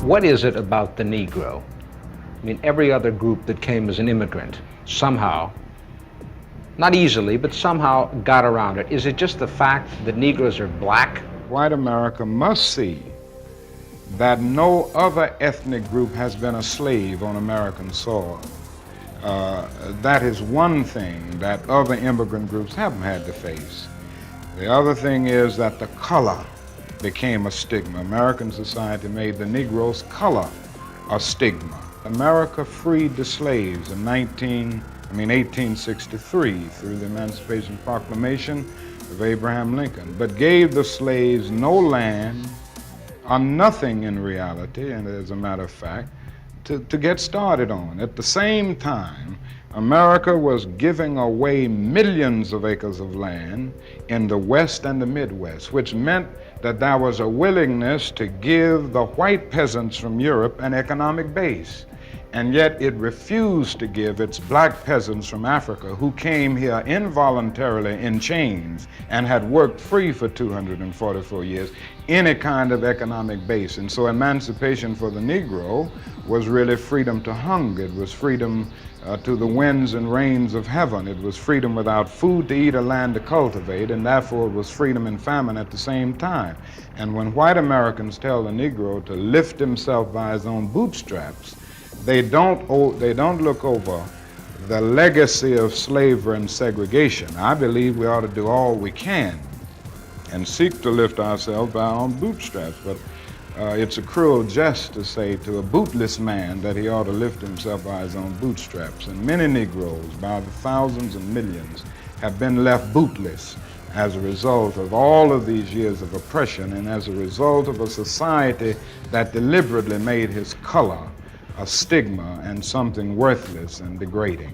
What is it about the Negro? I mean, every other group that came as an immigrant somehow, not easily, but somehow got around it. Is it just the fact that Negroes are black? White America must see that no other ethnic group has been a slave on American soil. That is one thing that other immigrant groups haven't had to face. The other thing is that the color became a stigma. American society made the Negro's color a stigma. America freed the slaves in 1863 through the Emancipation Proclamation of Abraham Lincoln, but gave the slaves no land or nothing in reality, and as a matter of fact, to get started on. At the same time, America was giving away millions of acres of land in the West and the Midwest, which meant that there was a willingness to give the white peasants from Europe an economic base. And yet it refused to give its black peasants from Africa, who came here involuntarily in chains and had worked free for 244 years, any kind of economic base. And so emancipation for the Negro was really freedom to hunger. It was freedom to the winds and rains of heaven. It was freedom without food to eat or land to cultivate, and therefore it was freedom and famine at the same time. And when white Americans tell the Negro to lift himself by his own bootstraps, they don't look over the legacy of slavery and segregation. I believe we ought to do all we can and seek to lift ourselves by our own bootstraps, but it's a cruel jest to say to a bootless man that he ought to lift himself by his own bootstraps. And many Negroes, by the thousands and millions, have been left bootless as a result of all of these years of oppression and as a result of a society that deliberately made his color a stigma and something worthless and degrading.